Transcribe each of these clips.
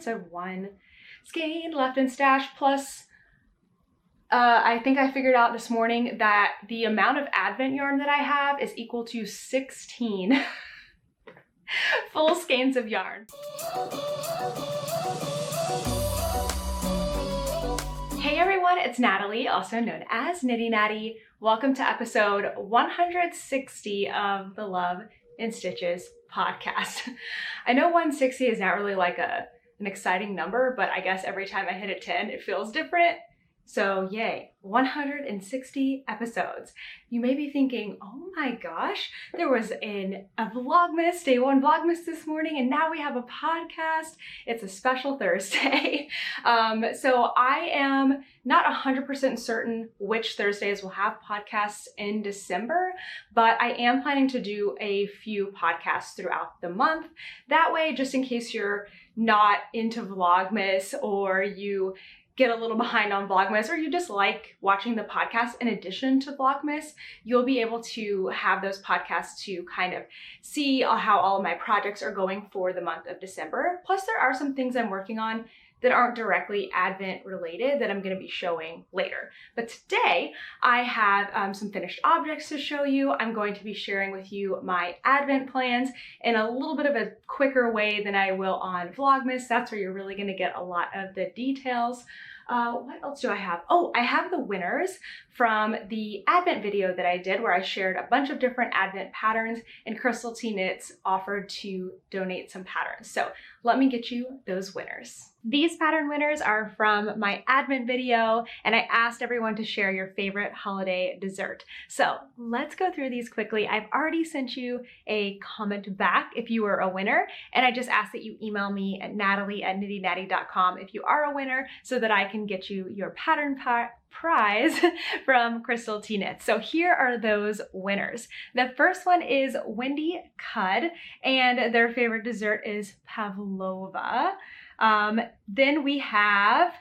yards. So 1 skein left in stash, plus I think I figured out this morning that the amount of Advent yarn that I have is equal to 16 full skeins of yarn. Hey everyone, it's Natalie, also known as Knitty Natty. Welcome to episode 160 of the Love in Stitches podcast. I know 160 is not really like an exciting number, but I guess every time I hit a 10, it feels different. So yay, 160 episodes. You may be thinking, oh my gosh, there was a Vlogmas, day 1 Vlogmas this morning, and now we have a podcast. It's a special Thursday. So I am not 100% certain which Thursdays will have podcasts in December, but I am planning to do a few podcasts throughout the month. That way, just in case you're not into Vlogmas or you get a little behind on Vlogmas, or you just like watching the podcast in addition to Vlogmas, you'll be able to have those podcasts to kind of see how all of my projects are going for the month of December. Plus, there are some things I'm working on that aren't directly Advent related that I'm going to be showing later. But today I have some finished objects to show you. I'm going to be sharing with you my Advent plans in a little bit of a quicker way than I will on Vlogmas. That's where you're really going to get a lot of the details. What else do I have? Oh, I have the winners from the Advent video that I did where I shared a bunch of different Advent patterns, and Crystal T Knits offered to donate some patterns. So let me get you those winners. These pattern winners are from my Advent video, and I asked everyone to share your favorite holiday dessert. So let's go through these quickly. I've already sent you a comment back if you were a winner, and I just ask that you email me at natalie@knittynatty.com if you are a winner so that I can get you your pattern prize from Crystal T Knits. So here are those winners. The first one is Wendy Cud, and their favorite dessert is pavlova. Then we have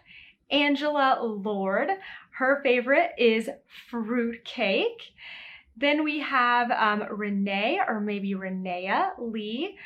Angela Lord. Her favorite is fruit cake. Then we have Renee, or maybe Renea Lee.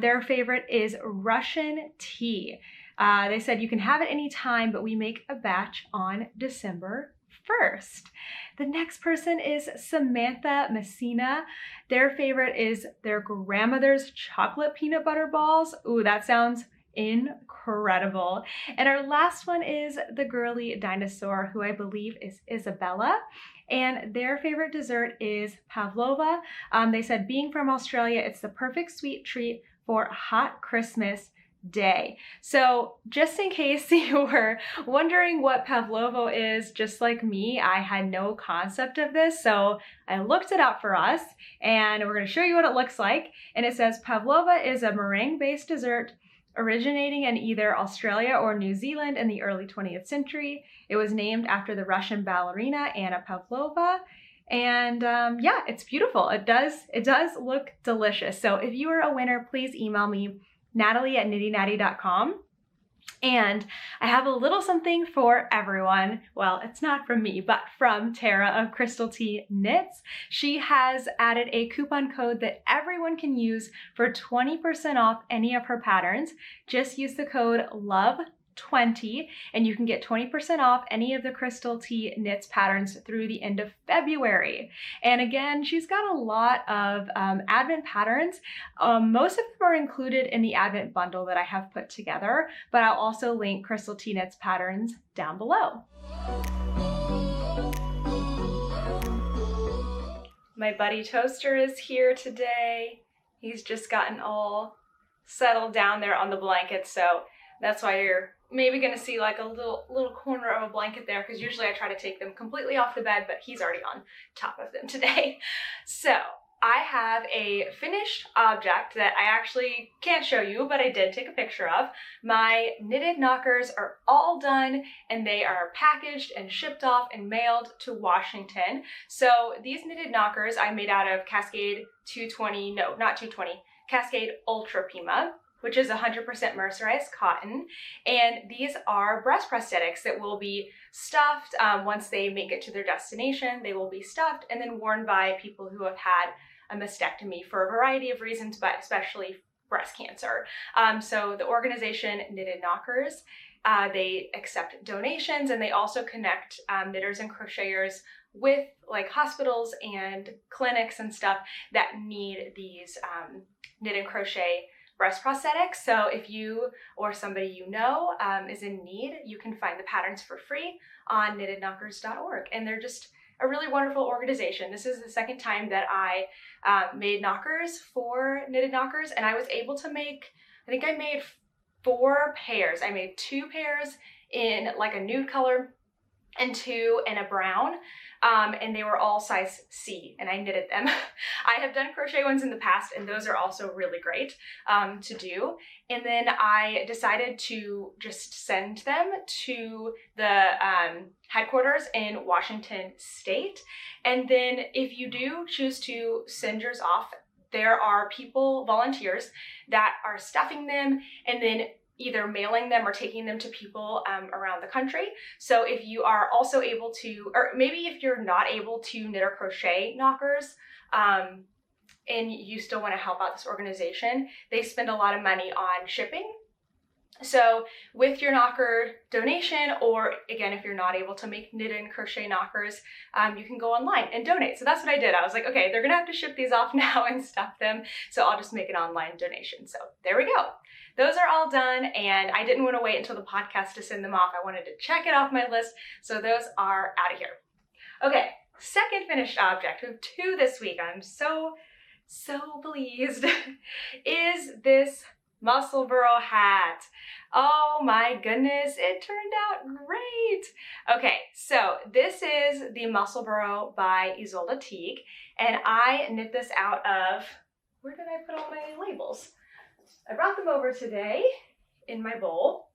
Their favorite is Russian tea. They said you can have it anytime, but we make a batch on December 1st. The next person is Samantha Messina. Their favorite is their grandmother's chocolate peanut butter balls. Ooh, that sounds incredible. And our last one is the girly dinosaur, who I believe is Isabella, and their favorite dessert is pavlova. They said, being from Australia, it's the perfect sweet treat for a hot Christmas day. So just in case you were wondering what pavlova is, just like me, I had no concept of this, so I looked it up for us, and we're going to show you what it looks like. And it says pavlova is a meringue-based dessert originating in either Australia or New Zealand in the early 20th century. It was named after the Russian ballerina Anna Pavlova. And yeah, it's beautiful. It does look delicious. So if you are a winner, please email me, natalie@knittynatty.com. And I have a little something for everyone. Well, it's not from me, but from Tara of Crystal T Knits. She has added a coupon code that everyone can use for 20% off any of her patterns. Just use the code LOVE20 and you can get 20% off any of the Crystal T Knits patterns through the end of February. And again, she's got a lot of Advent patterns. Most of them are included in the Advent bundle that I have put together, but I'll also link Crystal T Knits patterns down below. My buddy Toaster is here today. He's just gotten all settled down there on the blanket, so that's why you're maybe gonna see like a little corner of a blanket there, because usually I try to take them completely off the bed, but he's already on top of them today. So I have a finished object that I actually can't show you, but I did take a picture of. My knitted knockers are all done, and they are packaged and shipped off and mailed to Washington. So these knitted knockers I made out of Cascade 220, no, not 220, Cascade Ultra Pima, which is 100% mercerized cotton. And these are breast prosthetics that will be stuffed once they make it to their destination. They will be stuffed and then worn by people who have had a mastectomy for a variety of reasons, but especially breast cancer. So the organization Knitted Knockers, they accept donations, and they also connect knitters and crocheters with like hospitals and clinics and stuff that need these knit and crochet breast prosthetics. So if you or somebody you know is in need, you can find the patterns for free on knittedknockers.org. And they're just a really wonderful organization. This is the second time that I made knockers for Knitted Knockers, and I was able to make, I think I made 4 pairs. I made 2 pairs in like a nude color and 2 in a brown, and they were all size C, and I knitted them. I have done crochet ones in the past, and those are also really great to do. And then I decided to just send them to the headquarters in Washington State. And then if you do choose to send yours off, there are people, volunteers, that are stuffing them and then either mailing them or taking them to people around the country. So if you are also able to, or maybe if you're not able to knit or crochet knockers, and you still want to help out this organization, they spend a lot of money on shipping. So with your knocker donation, or again, if you're not able to make knit and crochet knockers, you can go online and donate. So that's what I did. I was like, okay, they're gonna have to ship these off now and stuff them, so I'll just make an online donation. So there we go. Those are all done, and I didn't want to wait until the podcast to send them off. I wanted to check it off my list, so those are out of here. Okay, second finished object, we have 2 this week. I'm so pleased, is this Musselburgh hat. Oh my goodness, it turned out great. Okay, so this is the Musselburgh by Isolde Teague, and I knit this out of, where did I put all my labels? I brought them over today in my bowl.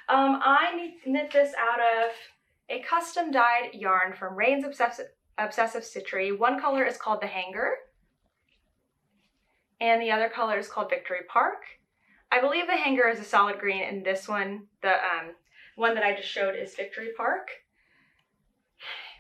I knit this out of a custom dyed yarn from Rain's Obsessive Stitchery. One color is called the Hanger, and the other color is called Victory Park. I believe the Hanger is a solid green, and this one, the one that I just showed, is Victory Park.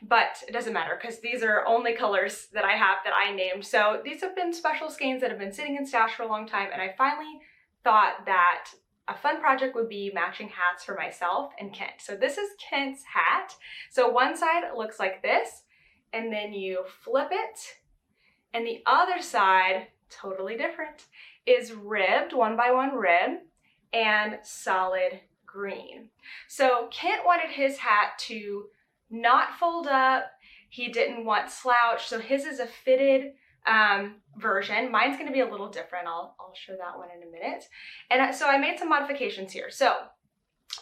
But it doesn't matter because these are only colors that I have that I named. So these have been special skeins that have been sitting in stash for a long time, and I finally thought that a fun project would be matching hats for myself and Kent. So this is Kent's hat. So one side looks like this, and then you flip it, and the other side, totally different, is ribbed, 1x1 rib, and solid green. So Kent wanted his hat to not fold up. He didn't want slouch, so his is a fitted version. Mine's gonna be a little different. I'll show that one in a minute. And so I made some modifications here. So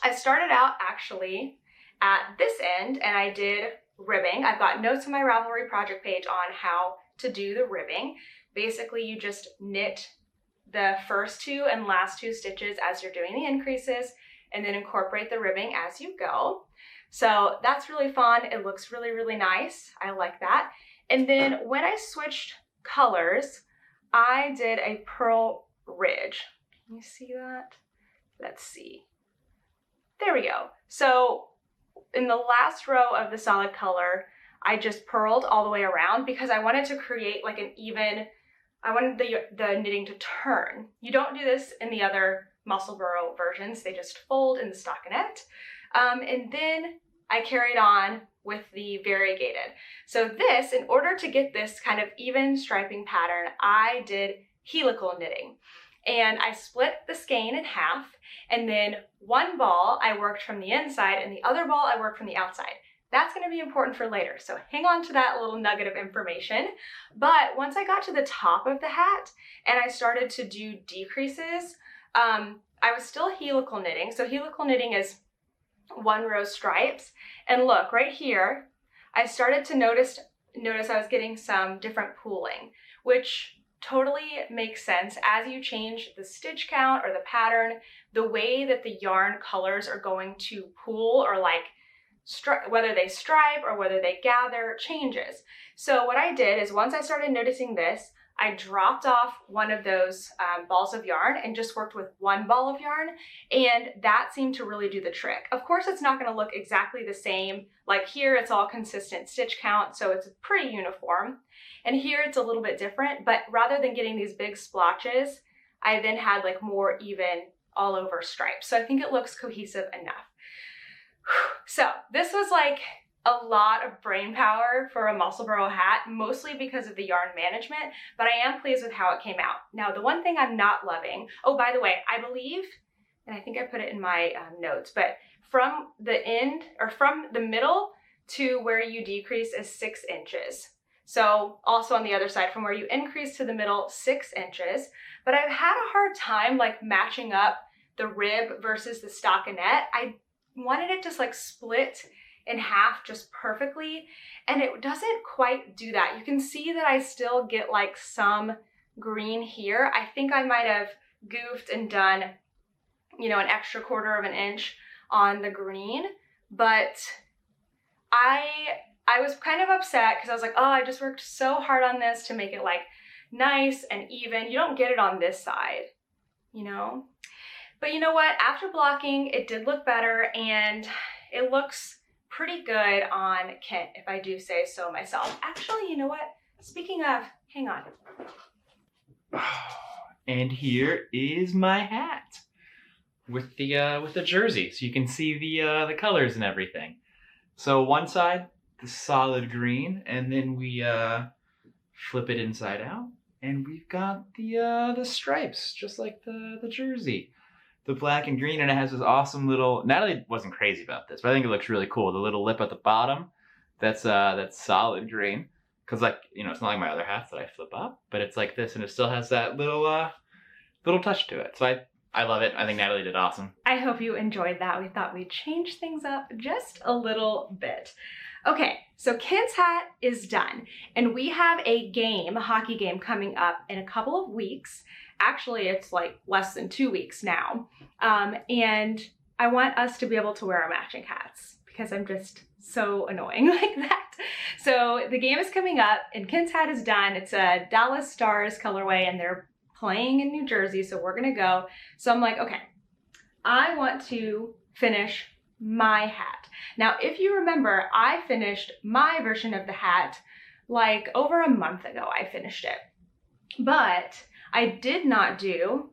I started out actually at this end, and I did ribbing. I've got notes on my Ravelry project page on how to do the ribbing. Basically, you just knit the first 2 and last 2 stitches as you're doing the increases, and then incorporate the ribbing as you go. So that's really fun. It looks really, really nice. I like that. And then when I switched colors, I did a pearl ridge. Can you see that? Let's see. There we go. So in the last row of the solid color, I just purled all the way around because I wanted to create like an even, I wanted the knitting to turn. You don't do this in the other Musselburgh versions. They just fold in the stockinette. And then I carried on with the variegated. So this, in order to get this kind of even striping pattern, I did helical knitting. And I split the skein in half, and then one ball I worked from the inside and the other ball I worked from the outside. That's going to be important for later, so hang on to that little nugget of information. But once I got to the top of the hat and I started to do decreases, I was still helical knitting. So helical knitting is 1 row stripes, and look right here, I started to notice I was getting some different pooling, which totally makes sense. As you change the stitch count or the pattern, the way that the yarn colors are going to pool, or like whether they stripe or whether they gather, changes. So what I did is, once I started noticing this, I dropped off one of those balls of yarn and just worked with 1 ball of yarn, and that seemed to really do the trick. Of course, it's not going to look exactly the same. Like here, it's all consistent stitch count, so it's pretty uniform. And here it's a little bit different, but rather than getting these big splotches, I then had like more even all over stripes. So I think it looks cohesive enough. So this was like a lot of brain power for a Musselburgh hat, mostly because of the yarn management, but I am pleased with how it came out. Now, the one thing I'm not loving, oh, by the way, I believe, and I think I put it in my notes, but from the end, or from the middle to where you decrease is 6 inches. So also on the other side, from where you increase to the middle, 6 inches. But I've had a hard time like matching up the rib versus the stockinette. I wanted it to like split in half just perfectly, and it doesn't quite do that. You can see that I still get like some green here. I think I might have goofed and done, you know, an extra 1/4 inch on the green, but I was kind of upset because I was like, oh, I just worked so hard on this to make it like nice and even. You don't get it on this side, you know? But you know what? After blocking, it did look better, and it looks pretty good on Kent, if I do say so myself. Actually, you know what? Speaking of, hang on. And here is my hat with the jersey, so you can see the colors and everything. So one side, the solid green, and then we flip it inside out, and we've got the stripes, just like the jersey. The black and green, and it has this awesome little, Natalie wasn't crazy about this, but I think it looks really cool. The little lip at the bottom, that's solid green. Cause like, you know, it's not like my other hats that I flip up, but it's like this, and it still has that little touch to it. So I love it. I think Natalie did awesome. I hope you enjoyed that. We thought we'd change things up just a little bit. Okay, so Kent's hat is done, and we have a hockey game coming up in a couple of weeks. Actually, it's like less than 2 weeks now. And I want us to be able to wear our matching hats because I'm just so annoying like that. So the game is coming up, and Kent's hat is done. It's a Dallas Stars colorway, and they're playing in New Jersey, so we're gonna go. So I'm like, okay, I want to finish my hat. Now, if you remember, I finished my version of the hat like over a month ago. I finished it, but I did not do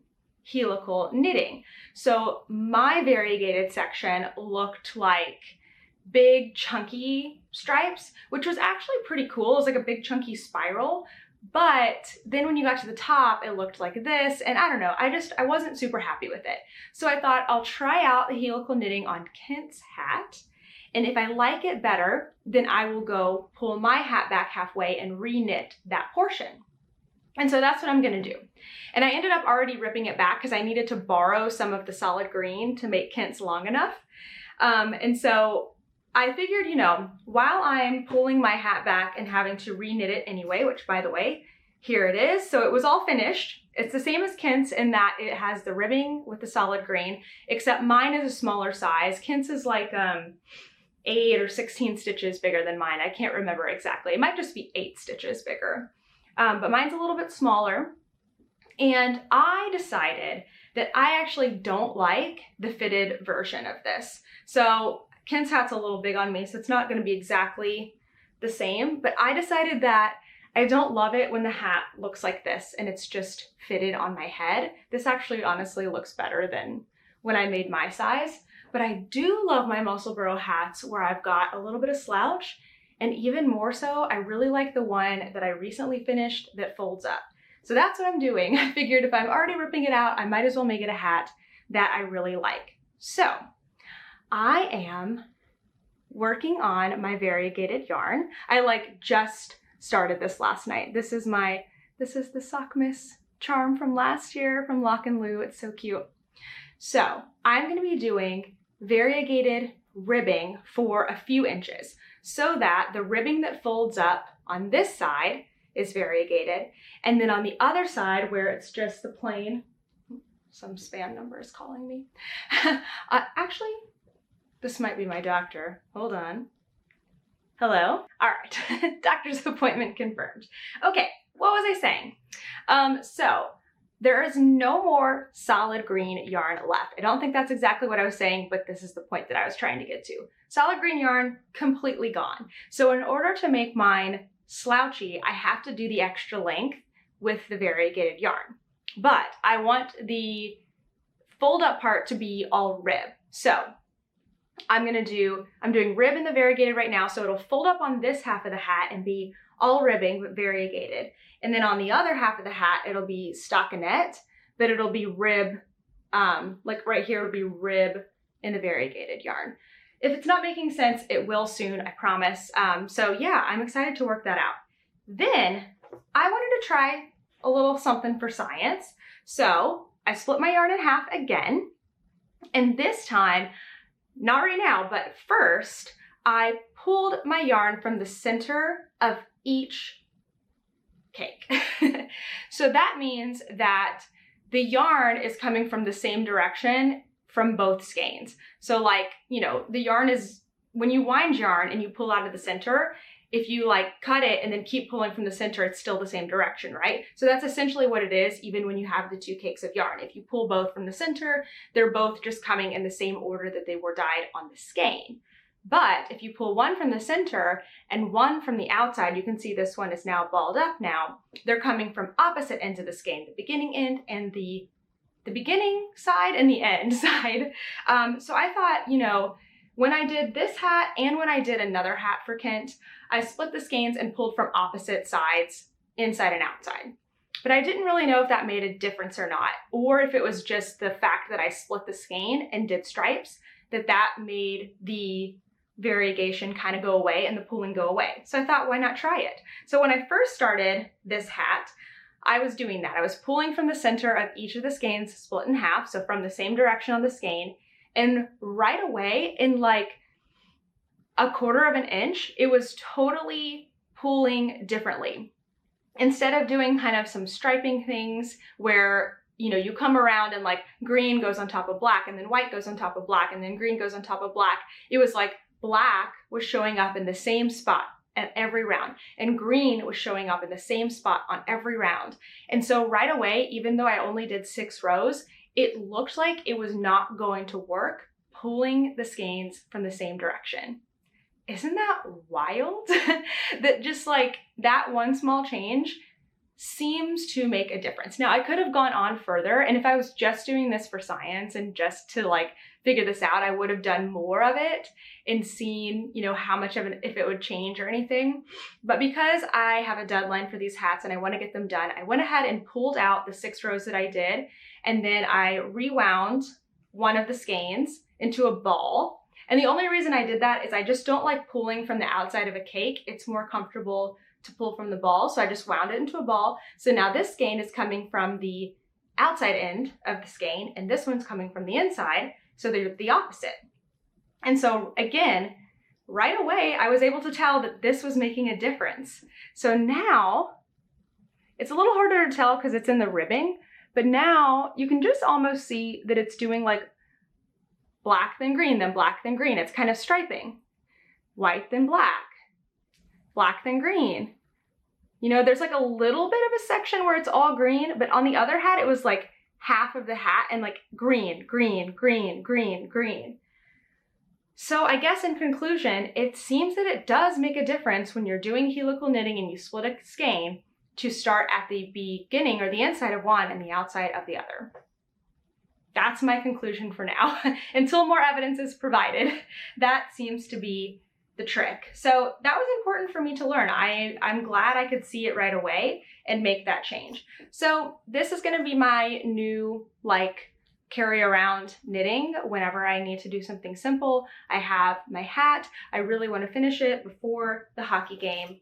helical knitting. So my variegated section looked like big chunky stripes, which was actually pretty cool. It was like a big chunky spiral. But then when you got to the top, it looked like this, and I don't know, I wasn't super happy with it. So I thought I'll try out the helical knitting on Kent's hat, and if I like it better, then I will go pull my hat back halfway and re-knit that portion. And so that's what I'm gonna do. And I ended up already ripping it back because I needed to borrow some of the solid green to make Kent's long enough. And so I figured, you know, while I'm pulling my hat back and having to re-knit it anyway, which by the way, here it is. So it was all finished. It's the same as Kent's in that it has the ribbing with the solid green, except mine is a smaller size. Kent's is like 8 or 16 stitches bigger than mine. I can't remember exactly. It might just be 8 stitches bigger. But mine's a little bit smaller. And I decided that I actually don't like the fitted version of this. So Kent's hat's a little big on me, so it's not going to be exactly the same, but I decided that I don't love it when the hat looks like this and it's just fitted on my head. This actually honestly looks better than when I made my size, but I do love my Musselburgh hats where I've got a little bit of slouch, and even more so, I really like the one that I recently finished that folds up. So that's what I'm doing. I figured if I'm already ripping it out, I might as well make it a hat that I really like. So I am working on my variegated yarn. I like just started this last night. This is the Sockmas charm from last year from Lock and Lou. It's so cute. So I'm gonna be doing variegated ribbing for a few inches so that the ribbing that folds up on this side is variegated. And then on the other side where it's just the plain, some spam number is calling me. Actually, this might be my doctor. Hold on. Hello? All right, doctor's appointment confirmed. Okay, what was I saying? So there is no more solid green yarn left. I don't think that's exactly what I was saying, but this is the point that I was trying to get to. Solid green yarn, completely gone. So in order to make mine slouchy, I have to do the extra length with the variegated yarn. but I want the fold up part to be all rib. So I'm doing rib in the variegated right now, so it'll fold up on this half of the hat and be all ribbing but variegated. And then on the other half of the hat, it'll be stockinette, but it'll be rib, like right here it'll be rib in the variegated yarn. If it's not making sense, it will soon, I promise. So yeah, I'm excited to work that out. Then I wanted to try a little something for science. So I split my yarn in half again, and this time, not right now, but first, I pulled my yarn from the center of each cake. So that means that the yarn is coming from the same direction from both skeins. So like, you know, the yarn is, when you wind yarn and you pull out of the center, if you like cut it and then keep pulling from the center, it's still the same direction, right? So that's essentially what it is, even when you have the two cakes of yarn. If you pull both from the center, they're both just coming in the same order that they were dyed on the skein. But if you pull one from the center and one from the outside, you can see this one is now balled up now. They're coming from opposite ends of the skein, the beginning end and the beginning side and the end side. So I thought, you know, when I did this hat and when I did another hat for Kent, I split the skeins and pulled from opposite sides, inside and outside. But I didn't really know if that made a difference or not, or if it was just the fact that I split the skein and did stripes, that made the variegation kind of go away and the pulling go away. So I thought, why not try it? So when I first started this hat, I was doing that. I was pulling from the center of each of the skeins, split in half, so from the same direction on the skein, and right away, in like a 1/4 of an inch, it was totally pulling differently. Instead of doing kind of some striping things where, you know, you come around and like green goes on top of black and then white goes on top of black and then green goes on top of black, it was like black was showing up in the same spot at every round, and green was showing up in the same spot on every round. And so right away, even though I only did 6 rows, it looked like it was not going to work pulling the skeins from the same direction. Isn't that wild? That just like that one small change seems to make a difference. Now, I could have gone on further, and if I was just doing this for science and just to like figure this out, I would have done more of it and seen, you know, how much of if it would change or anything. But because I have a deadline for these hats and I want to get them done, I went ahead and pulled out the 6 rows that I did, and then I rewound one of the skeins into a ball. And the only reason I did that is I just don't like pulling from the outside of a cake. It's more comfortable to pull from the ball, so I just wound it into a ball. So now this skein is coming from the outside end of the skein, and this one's coming from the inside, so they're the opposite. And so again, right away, I was able to tell that this was making a difference. So now, it's a little harder to tell because it's in the ribbing, but now you can just almost see that it's doing like black then green, then black then green. It's kind of striping. White then black. Black then green. You know, there's like a little bit of a section where it's all green, but on the other hat, it was like half of the hat and like green, green, green, green, green. So I guess in conclusion, it seems that it does make a difference when you're doing helical knitting and you split a skein to start at the beginning or the inside of one and the outside of the other. That's my conclusion for now. Until more evidence is provided, that seems to be the trick. So that was important for me to learn. I'm glad I could see it right away and make that change. So this is going to be my new like carry around knitting whenever I need to do something simple. I have my hat. I really want to finish it before the hockey game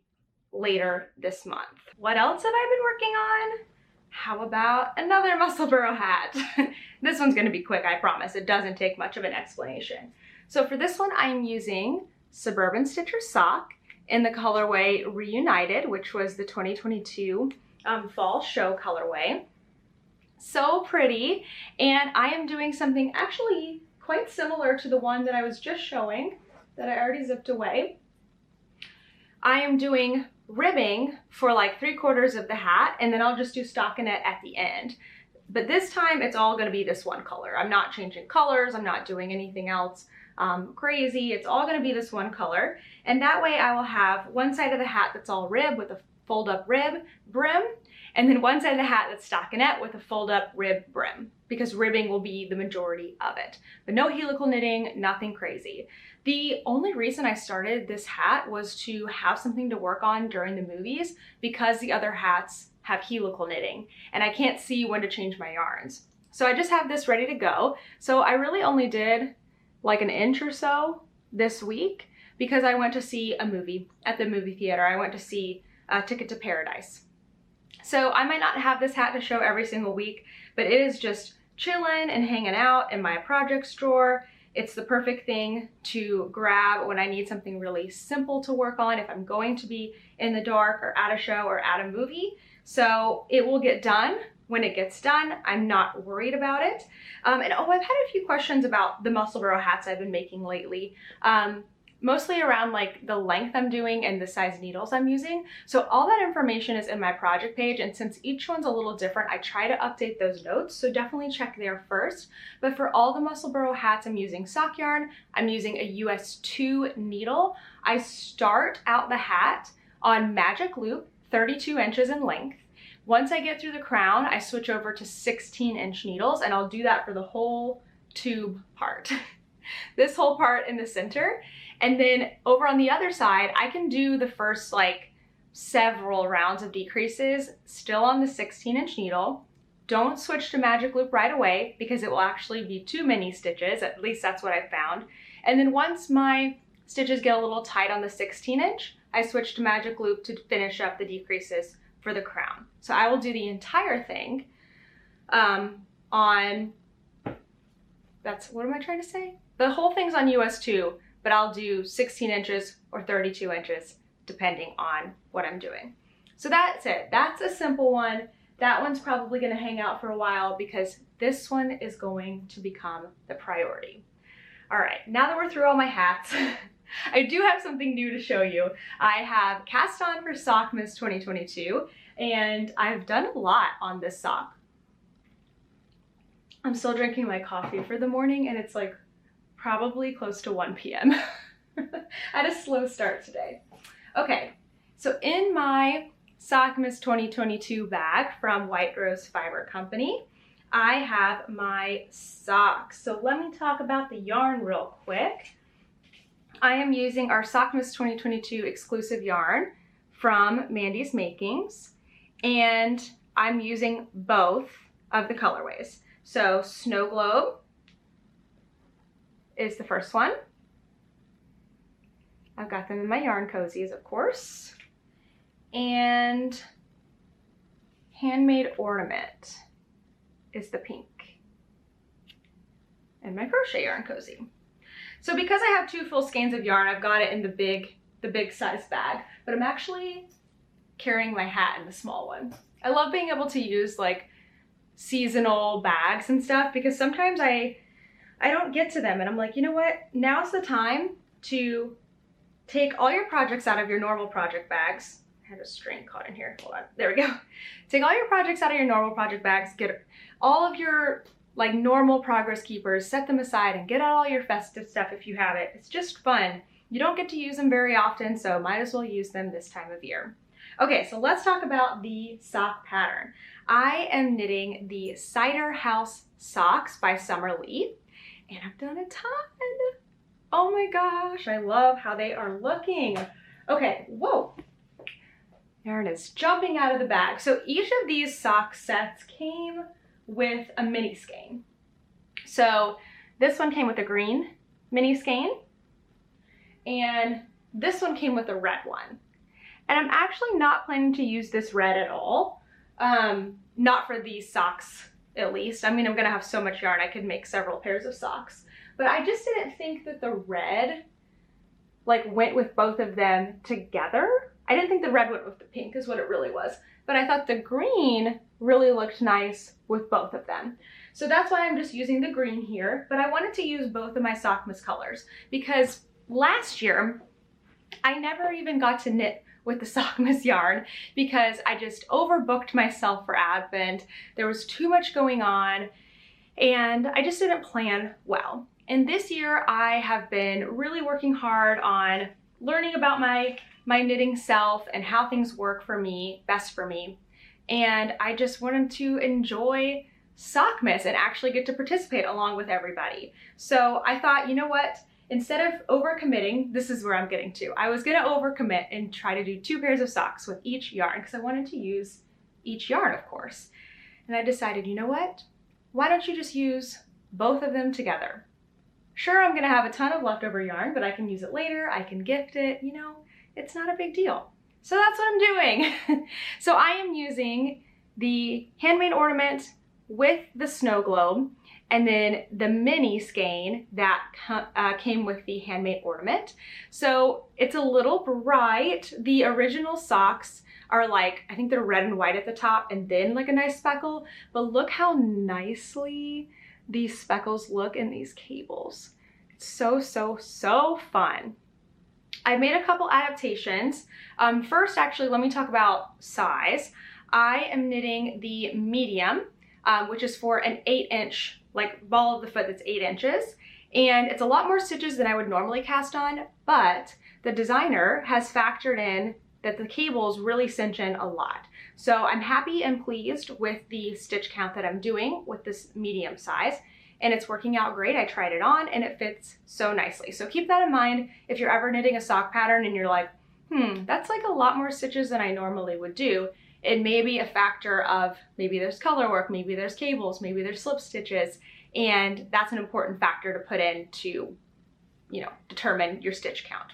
later this month. What else have I been working on? How about another muscle burrow hat? This one's going to be quick, I promise. It doesn't take much of an explanation. So for this one, I'm using Suburban Stitcher Sock in the colorway Reunited, which was the 2022 fall show colorway. So pretty. And I am doing something actually quite similar to the one that I was just showing that I already zipped away. I am doing ribbing for like 3/4 of the hat, and then I'll just do stockinette at the end. But this time it's all going to be this one color. I'm not changing colors. I'm not doing anything else crazy. It's all going to be this one color. And that way I will have one side of the hat that's all rib with a fold up rib brim. and then one side of the hat that's stockinette with a fold up rib brim, because ribbing will be the majority of it. But no helical knitting, nothing crazy. The only reason I started this hat was to have something to work on during the movies, because the other hats have helical knitting and I can't see when to change my yarns. So I just have this ready to go. So I really only did like an inch or so this week because I went to see a movie at the movie theater. I went to see Ticket to Paradise. So I might not have this hat to show every single week, but it is just chilling and hanging out in my projects drawer. It's the perfect thing to grab when I need something really simple to work on if I'm going to be in the dark or at a show or at a movie. So it will get done when it gets done. I'm not worried about it. And oh, I've had a few questions about the Musselburgh hats I've been making lately. Mostly around like the length I'm doing and the size needles I'm using. So all that information is in my project page, and since each one's a little different, I try to update those notes, so definitely check there first. But for all the Musselburgh hats, I'm using sock yarn. I'm using a US 2 needle. I start out the hat on magic loop, 32 inches in length. Once I get through the crown, I switch over to 16-inch needles, and I'll do that for the whole tube part. This whole part in the center. And then over on the other side, I can do the first like several rounds of decreases still on the 16-inch needle. Don't switch to magic loop right away because it will actually be too many stitches. At least that's what I found. And then once my stitches get a little tight on the 16-inch, I switch to magic loop to finish up the decreases for the crown. So I will do the entire thing on, what am I trying to say? The whole thing's on US 2. But I'll do 16 inches or 32 inches depending on what I'm doing. So that's it. That's a simple one. That one's probably going to hang out for a while because this one is going to become the priority. All right, now that we're through all my hats, I do have something new to show you. I have Cast On for Sockmas 2022, and I've done a lot on this sock. I'm still drinking my coffee for the morning, and it's like probably close to 1 p.m. I had a slow start today. Okay, so in my Sockmas 2022 bag from White Rose Fiber Company, I have my socks. So let me talk about the yarn real quick. I am using our Sockmas 2022 exclusive yarn from Mandy's Makings, and I'm using both of the colorways. So Snow Globe is the first one. I've got them in my yarn cozies, of course. And Handmade Ornament is the pink in my crochet yarn cozy. So because I have 2 full skeins of yarn, I've got it in the big size bag, but I'm actually carrying my hat in the small one. I love being able to use like seasonal bags and stuff because sometimes I don't get to them and I'm like, you know what? Now's the time to take all your projects out of your normal project bags. I had a string caught in here. Hold on. There we go. Take all your projects out of your normal project bags, get all of your like normal progress keepers, set them aside and get out all your festive stuff if you have it. It's just fun. You don't get to use them very often, so might as well use them this time of year. Okay, so let's talk about the sock pattern. I am knitting the Cider House Socks by Summer Lee. And I've done a ton. Oh my gosh, I love how they are looking. Okay, whoa. Yarn is jumping out of the bag. So each of these sock sets came with a mini skein. So this one came with a green mini skein, and this one came with a red one. And I'm actually not planning to use this red at all. Not for these socks, at least. I mean, I'm gonna have so much yarn, I could make several pairs of socks. But I just didn't think that the red like went with both of them together. I didn't think the red went with the pink is what it really was. But I thought the green really looked nice with both of them. So that's why I'm just using the green here. But I wanted to use both of my Sockmas colors because last year I never even got to knit with the Sockmas yarn because I just overbooked myself for Advent. There was too much going on and I just didn't plan well. And this year I have been really working hard on learning about my knitting self and how things work for me, best for me. and I just wanted to enjoy Sockmas and actually get to participate along with everybody. So I thought, you know what? Instead of overcommitting, this is where I'm getting to. I was gonna overcommit and try to do 2 pairs of socks with each yarn because I wanted to use each yarn, of course. And I decided, you know what? Why don't you just use both of them together? Sure, I'm gonna have a ton of leftover yarn, but I can use it later, I can gift it, you know, it's not a big deal. So that's what I'm doing. So I am using the handmade ornament with the snow globe, and then the mini skein that came with the handmade ornament. So it's a little bright. The original socks are like, I think they're red and white at the top and then like a nice speckle, but look how nicely these speckles look in these cables. It's so, so, so fun. I've made a couple adaptations. First, actually, let me talk about size. I am knitting the medium, which is for an 8-inch, like ball of the foot that's 8 inches. And it's a lot more stitches than I would normally cast on, but the designer has factored in that the cables really cinch in a lot. So I'm happy and pleased with the stitch count that I'm doing with this medium size, and it's working out great. I tried it on and it fits so nicely. So keep that in mind if you're ever knitting a sock pattern and you're like, that's like a lot more stitches than I normally would do. It may be a factor of maybe there's color work, maybe there's cables, maybe there's slip stitches, and that's an important factor to put in to, you know, determine your stitch count.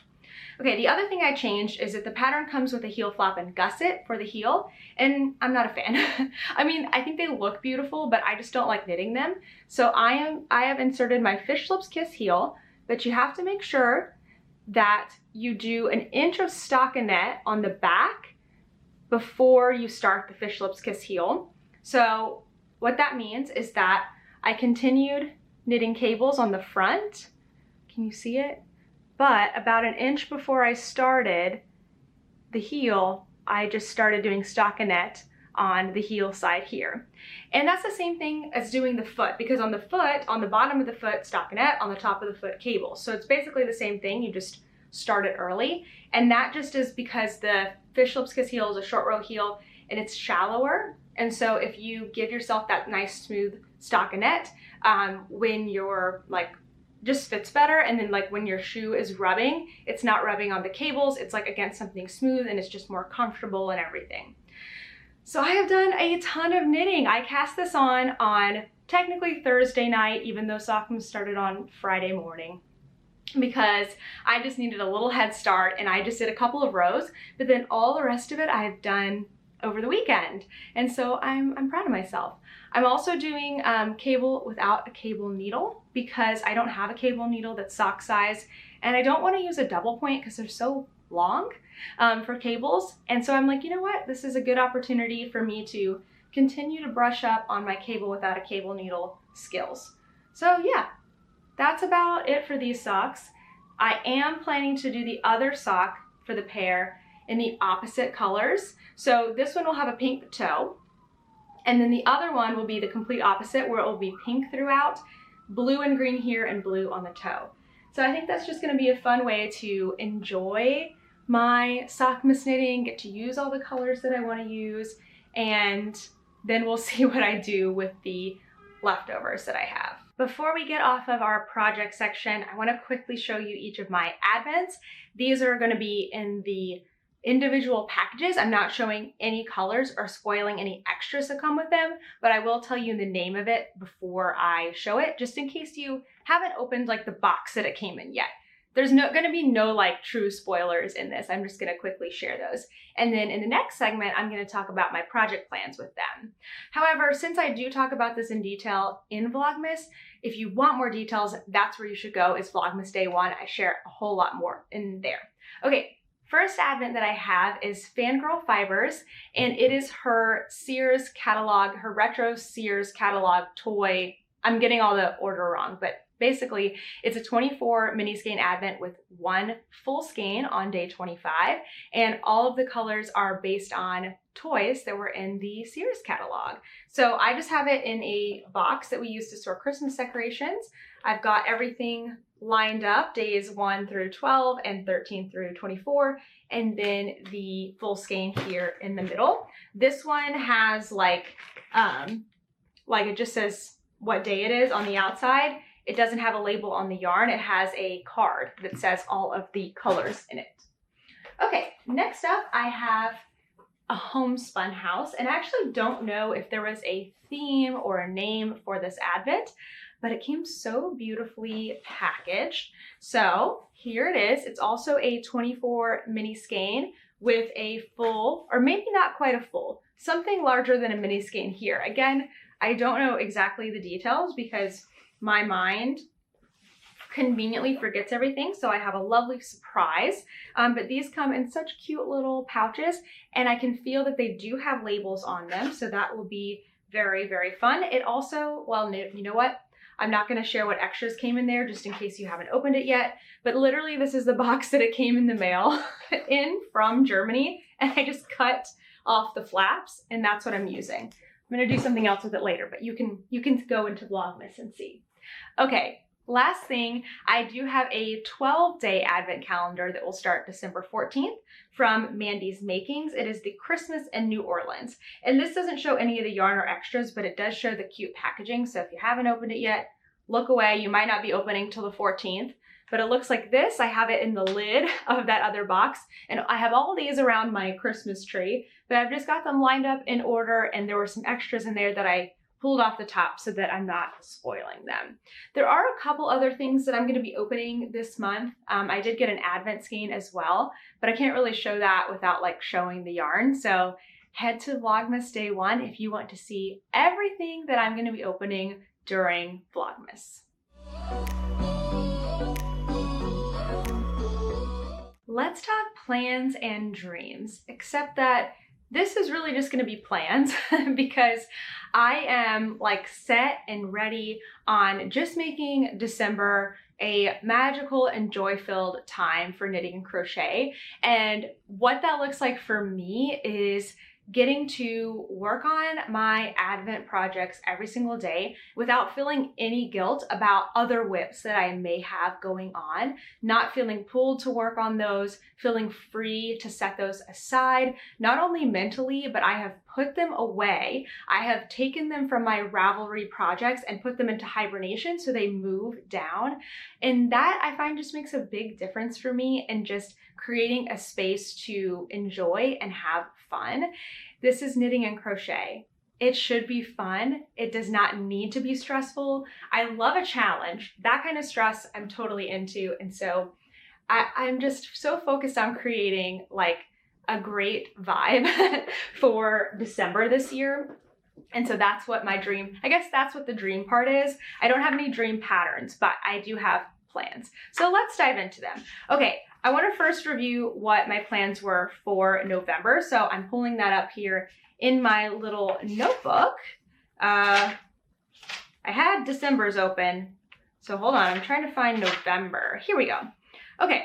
Okay, the other thing I changed is that the pattern comes with a heel flap and gusset for the heel, and I'm not a fan. I mean, I think they look beautiful, but I just don't like knitting them. So I have inserted my Fish Lips Kiss heel, but you have to make sure that you do 1 inch of stockinette on the back before you start the Fish Lips Kiss heel. So what that means is that I continued knitting cables on the front. Can you see it? But about 1 inch before I started the heel, I just started doing stockinette on the heel side here. And that's the same thing as doing the foot, because on the foot, on the bottom of the foot, stockinette, on the top of the foot, cable. So it's basically the same thing, you just start it early. And that just is because the Fish Lips Kiss heel is a short row heel and it's shallower. And so if you give yourself that nice smooth stockinette, when you're like, just fits better, and then like when your shoe is rubbing, it's not rubbing on the cables, it's like against something smooth and it's just more comfortable and everything. So I have done a ton of knitting. I cast this on technically Thursday night, even though Sockmas started on Friday morning, because I just needed a little head start and I just did a couple of rows, but then all the rest of it I've done over the weekend. And so I'm proud of myself. I'm also doing cable without a cable needle because I don't have a cable needle that's sock size, and I don't want to use a double point because they're so long for cables. And so I'm like, you know what? This is a good opportunity for me to continue to brush up on my cable without a cable needle skills. So yeah, that's about it for these socks. I am planning to do the other sock for the pair in the opposite colors. So this one will have a pink toe, and then the other one will be the complete opposite, where it will be pink throughout, blue and green here, and blue on the toe. So I think that's just gonna be a fun way to enjoy my Sockmas knitting, get to use all the colors that I wanna use, and then we'll see what I do with the leftovers that I have. Before we get off of our project section, I wanna quickly show you each of my advents. These are gonna be in the individual packages. I'm not showing any colors or spoiling any extras that come with them, but I will tell you the name of it before I show it, just in case you haven't opened like the box that it came in yet. There's gonna be no like true spoilers in this. I'm just gonna quickly share those. And then in the next segment, I'm gonna talk about my project plans with them. However, since I do talk about this in detail in Vlogmas, if you want more details, that's where you should go, is Vlogmas Day 1. I share a whole lot more in there. Okay. First advent that I have is Fangirl Fibers, and it is her Sears catalog, her retro Sears catalog toy. I'm getting all the order wrong, but basically it's a 24 mini skein advent with 1 full skein on day 25, and all of the colors are based on toys that were in the Sears catalog. So I just have it in a box that we use to store Christmas decorations. I've got everything lined up, days 1 through 12 and 13 through 24, and then the full skein here in the middle. This one has like it just says what day it is on the outside. It doesn't have a label on the yarn. It has a card that says all of the colors in it. Okay, next up I have a homespun house, and I actually don't know if there was a theme or a name for this advent, but it came so beautifully packaged. So here it is. It's also a 24 mini skein with a full, or maybe not quite a full, something larger than a mini skein here. Again, I don't know exactly the details because my mind conveniently forgets everything, so I have a lovely surprise. But these come in such cute little pouches, and I can feel that they do have labels on them, so that will be very, very fun. It also, well, you know what? I'm not going to share what extras came in there just in case you haven't opened it yet, but literally this is the box that it came in the mail from Germany, and I just cut off the flaps, and that's what I'm using. I'm going to do something else with it later, but you can go into Vlogmas and see. Okay. Last thing, I do have a 12-day advent calendar that will start December 14th from Mandy's Makings. It is the Christmas in New Orleans. And this doesn't show any of the yarn or extras, but it does show the cute packaging. So if you haven't opened it yet, look away. You might not be opening till the 14th, but it looks like this. I have it in the lid of that other box, and I have all these around my Christmas tree, but I've just got them lined up in order, and there were some extras in there that I pulled off the top so that I'm not spoiling them. There are a couple other things that I'm going to be opening this month. I did get an advent skein as well, but I can't really show that without like showing the yarn. So head to Vlogmas Day 1 if you want to see everything that I'm going to be opening during Vlogmas. Let's talk plans and dreams, except that this is really just going to be plans because I am like set and ready on just making December a magical and joy-filled time for knitting and crochet. And what that looks like for me is getting to work on my Advent projects every single day without feeling any guilt about other whips that I may have going on, not feeling pulled to work on those, feeling free to set those aside, not only mentally, but I have put them away. I have taken them from my Ravelry projects and put them into hibernation so they move down. And that I find just makes a big difference for me in just creating a space to enjoy and have fun. This is knitting and crochet. It should be fun. It does not need to be stressful. I love a challenge. That kind of stress I'm totally into. And so I'm just so focused on creating like a great vibe for December this year. And so that's what my dream, I guess that's what the dream part is. I don't have any dream patterns, but I do have plans. So let's dive into them. Okay, I want to first review what my plans were for November. So I'm pulling that up here in my little notebook. I had December's open. So hold on, I'm trying to find November. Here we go. Okay,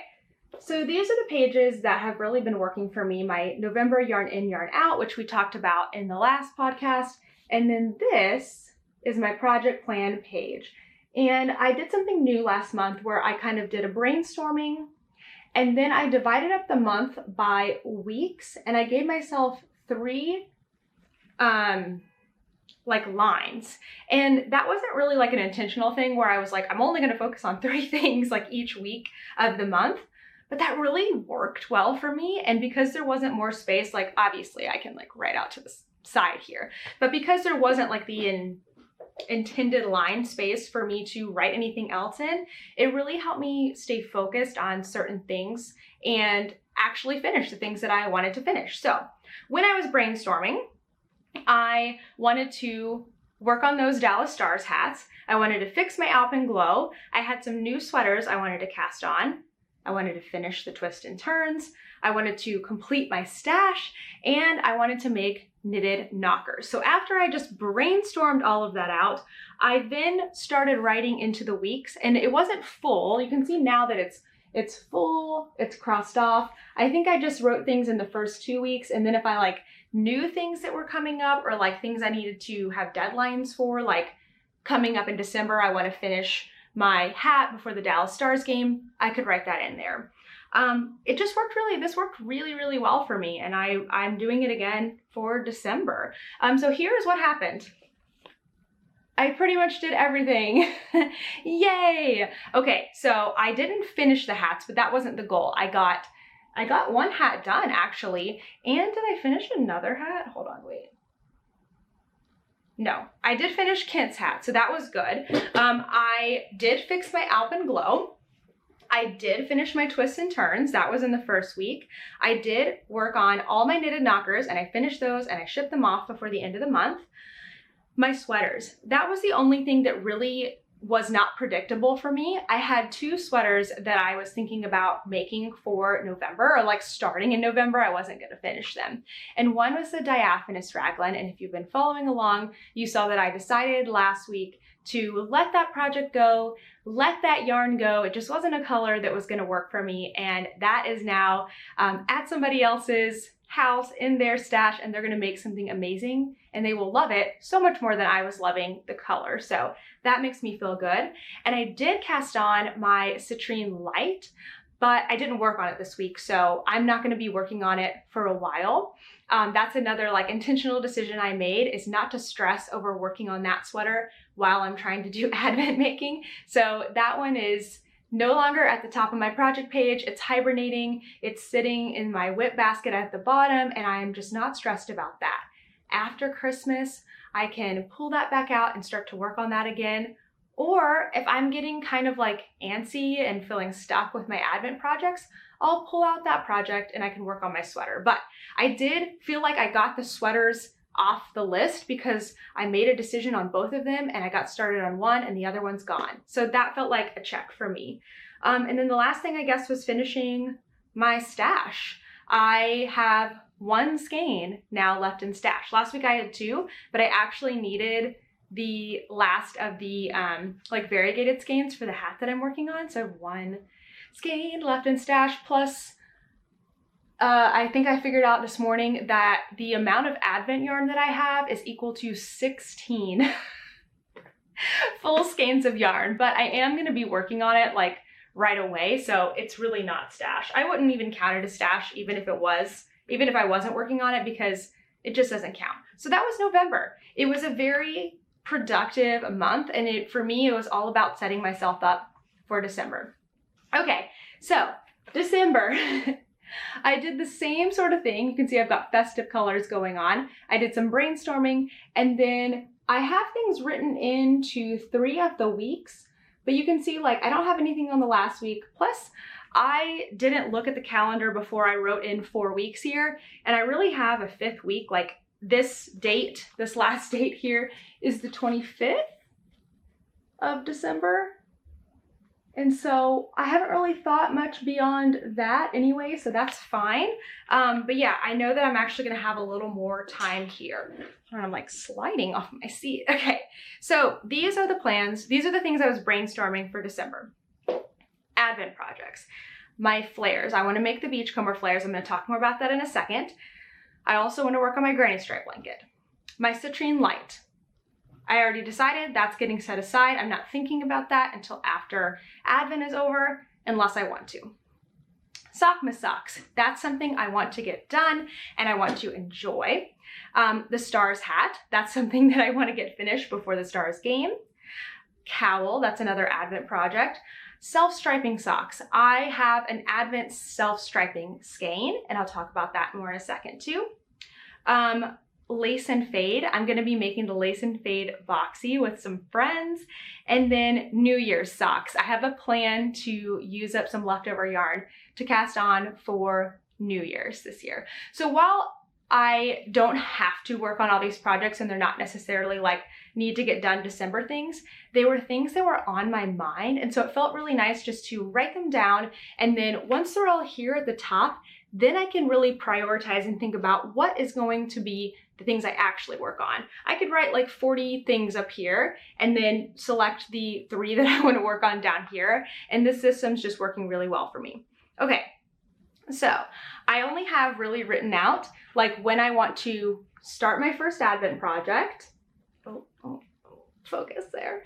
so these are the pages that have really been working for me. My November yarn in, yarn out, which we talked about in the last podcast. And then this is my project plan page. And I did something new last month where I kind of did a brainstorming, and then I divided up the month by weeks, and I gave myself 3 like lines. And that wasn't really like an intentional thing where I was like, I'm only going to focus on 3 things like each week of the month. But that really worked well for me. And because there wasn't more space, like obviously I can like write out to the side here, but because there wasn't like the intended line space for me to write anything else in, it really helped me stay focused on certain things and actually finish the things that I wanted to finish. So when I was brainstorming, I wanted to work on those Dallas Stars hats. I wanted to fix my Alpenglow. I had some new sweaters I wanted to cast on. I wanted to finish the twists and turns. I wanted to complete my stash, and I wanted to make knitted knockers. So after I just brainstormed all of that out, I then started writing into the weeks, and it wasn't full. You can see now that it's full, it's crossed off. I think I just wrote things in the first 2 weeks, and then if I like knew things that were coming up or like things I needed to have deadlines for, like coming up in December, I want to finish my hat before the Dallas Stars game, I could write that in there. This worked really, really well for me, and I'm doing it again for December. So here's what happened. I pretty much did everything. Yay! Okay, so I didn't finish the hats, but that wasn't the goal. I got one hat done actually, and did I finish another hat? Hold on, wait. No, I did finish Kent's hat, so that was good. I did fix my Alpenglow. I did finish my twists and turns. That was in the first week. I did work on all my knitted knockers, and I finished those and I shipped them off before the end of the month. My sweaters, that was the only thing that really was not predictable for me. I had 2 sweaters that I was thinking about making for November, or like starting in November. I wasn't going to finish them. And one was the diaphanous raglan. And if you've been following along, you saw that I decided last week to let that project go, let that yarn go. It just wasn't a color that was going to work for me. And that is now at somebody else's house in their stash, and they're going to make something amazing, and they will love it so much more than I was loving the color. So that makes me feel good. And I did cast on my citrine light, but I didn't work on it this week, so I'm not going to be working on it for a while. That's another like intentional decision I made, is not to stress over working on that sweater while I'm trying to do advent making. So that one is no longer at the top of my project page. It's hibernating. It's sitting in my whip basket at the bottom, and I am just not stressed about that. After Christmas, I can pull that back out and start to work on that again. Or if I'm getting kind of like antsy and feeling stuck with my advent projects, I'll pull out that project and I can work on my sweater. But I did feel like I got the sweaters off the list because I made a decision on both of them, and I got started on one and the other one's gone. So that felt like a check for me. And then the last thing I guess was finishing my stash. I have 1 skein now left in stash. Last week I had 2, but I actually needed the last of the like variegated skeins for the hat that I'm working on. So I have 1 skein left in stash, plus I think I figured out this morning that the amount of advent yarn that I have is equal to 16 full skeins of yarn, but I am going to be working on it like right away, so it's really not stash. I wouldn't even count it as stash even if I wasn't working on it, because it just doesn't count. So that was November. It was a very productive month, and for me it was all about setting myself up for December. Okay, so December. I did the same sort of thing. You can see I've got festive colors going on. I did some brainstorming, and then I have things written into 3 of the weeks, but you can see like I don't have anything on the last week. Plus, I didn't look at the calendar before I wrote in 4 weeks here, and I really have a 5th week. Like this last date here is the 25th of December. And so I haven't really thought much beyond that anyway, so that's fine. But yeah, I know that I'm actually gonna have a little more time here. And I'm like sliding off my seat. Okay, so these are the plans. These are the things I was brainstorming for December. Advent projects. My flares. I wanna make the beachcomber flares. I'm gonna talk more about that in a second. I also wanna work on my granny stripe blanket. My citrine light. I already decided that's getting set aside. I'm not thinking about that until after Advent is over, unless I want to. Sockmas socks. That's something I want to get done and I want to enjoy. The stars hat. That's something that I want to get finished before the stars game. Cowl. That's another Advent project. Self-striping socks. I have an Advent self-striping skein, and I'll talk about that more in a second too. Lace and fade. I'm going to be making the lace and fade boxy with some friends. And then New Year's socks. I have a plan to use up some leftover yarn to cast on for New Year's this year. So while I don't have to work on all these projects and they're not necessarily like need to get done December things, they were things that were on my mind. And so it felt really nice just to write them down. And then once they're all here at the top, then I can really prioritize and think about what is going to be the things I actually work on. I could write like 40 things up here and then select the 3 that I want to work on down here. And this system's just working really well for me. Okay, so I only have really written out like when I want to start my first Advent project. Focus there.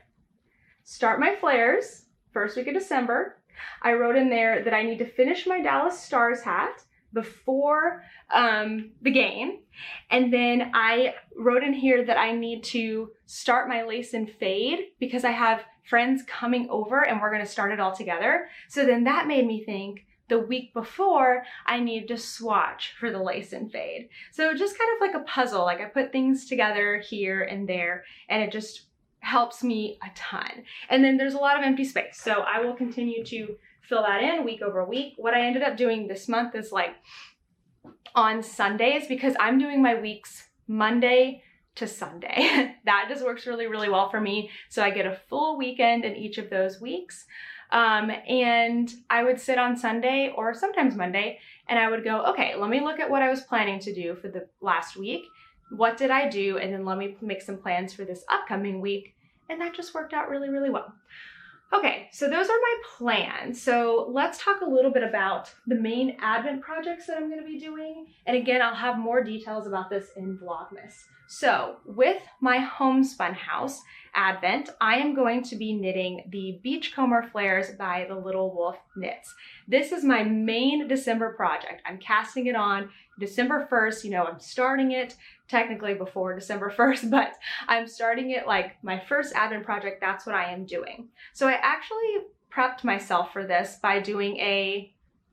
Start my flares, first week of December. I wrote in there that I need to finish my Dallas Stars hat before the game. And then I wrote in here that I need to start my lace and fade because I have friends coming over and we're gonna start it all together. So then that made me think the week before I need to swatch for the lace and fade. So just kind of like a puzzle, like I put things together here and there and it just helps me a ton. And then there's a lot of empty space. So I will continue to fill that in week over week. What I ended up doing this month is like on Sundays, because I'm doing my weeks Monday to Sunday. That just works really, really well for me. So I get a full weekend in each of those weeks. And I would sit on Sunday or sometimes Monday and I would go, okay, let me look at what I was planning to do for the last week. What did I do? And then let me make some plans for this upcoming week. And that just worked out really, really well. Okay, so those are my plans. So let's talk a little bit about the main Advent projects that I'm going to be doing. And again, I'll have more details about this in Vlogmas. So with my homespun house Advent, I am going to be knitting the Beachcomber Flares by the Little Wolf Knits. This is my main December project. I'm casting it on December 1st. You know, I'm starting it technically before December 1st, but I'm starting it like my first Advent project. That's what I am doing. So I actually prepped myself for this by doing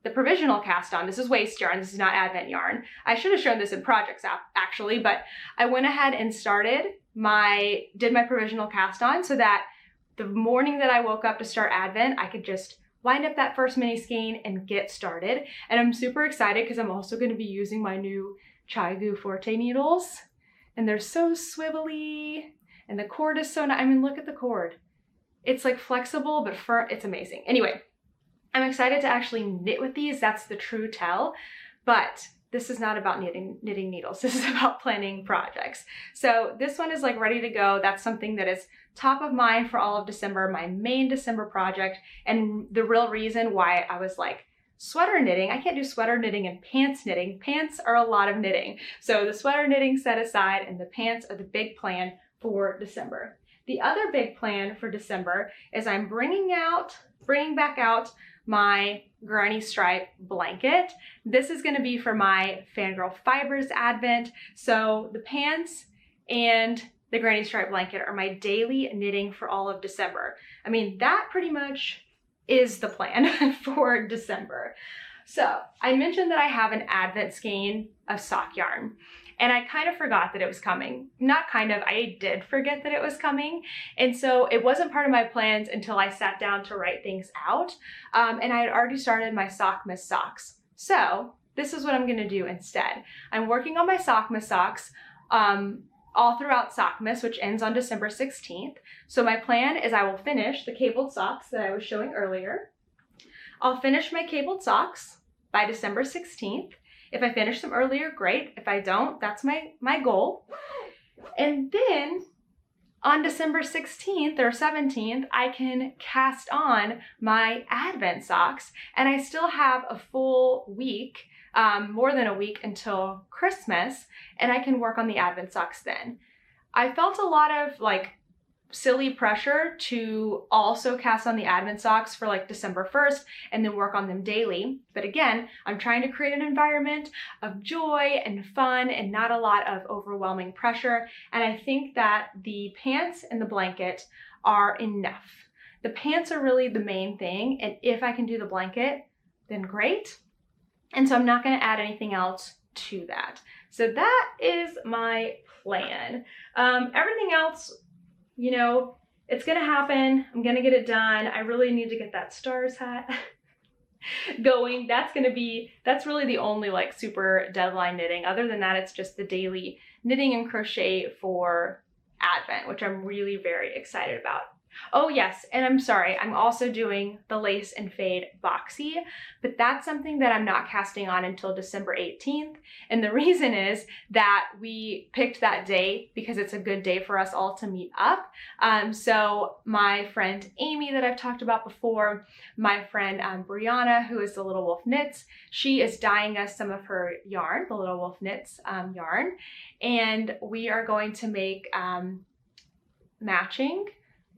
the provisional cast on. This is waste yarn. This is not Advent yarn. I should have shown this in projects actually, but I went ahead and did my provisional cast on so that the morning that I woke up to start Advent, I could just wind up that first mini skein and get started. And I'm super excited because I'm also going to be using my new Chai-Gu Forte needles. And they're so swivelly and the cord is so nice. I mean, look at the cord. It's like flexible, but firm. It's amazing. Anyway, I'm excited to actually knit with these. That's the true tell. But this is not about knitting needles. This is about planning projects. So this one is like ready to go. That's something that is top of mind for all of December, my main December project. And the real reason why I was like, sweater knitting, I can't do sweater knitting and pants knitting. Pants are a lot of knitting. So the sweater knitting set aside and the pants are the big plan for December. The other big plan for December is I'm bringing back out my granny stripe blanket. This is going to be for my Fangirl Fibers Advent. So the pants and the granny stripe blanket are my daily knitting for all of December. I mean, that pretty much is the plan for December. So I mentioned that I have an Advent skein of sock yarn. And I kind of forgot that it was coming. Not kind of, I did forget that it was coming. And so it wasn't part of my plans until I sat down to write things out. And I had already started my Sockmas socks. So this is what I'm gonna do instead. I'm working on my Sockmas socks all throughout Sockmas, which ends on December 16th. So my plan is I will finish the cabled socks that I was showing earlier. I'll finish my cabled socks by December 16th. If I finish them earlier, great. If I don't, that's my goal. And then on December 16th or 17th, I can cast on my Advent socks and I still have a full week, more than a week until Christmas, and I can work on the Advent socks then. I felt a lot of like silly pressure to also cast on the Advent socks for like December 1st and then work on them daily. But again, I'm trying to create an environment of joy and fun and not a lot of overwhelming pressure. And I think that the pants and the blanket are enough. The pants are really the main thing. And if I can do the blanket, then great. And so I'm not going to add anything else to that. So that is my plan. Everything else, you know, it's gonna happen. I'm gonna get it done. I really need to get that stars hat going. That's really the only like super deadline knitting. Other than that, it's just the daily knitting and crochet for Advent, which I'm really very excited about. Oh yes, and I'm sorry, I'm also doing the lace and fade boxy, but that's something that I'm not casting on until December 18th. And the reason is that we picked that day because it's a good day for us all to meet up. So my friend Amy that I've talked about before, my friend Brianna, who is the Little Wolf Knits, she is dyeing us some of her yarn, the Little Wolf Knits yarn, and we are going to make matching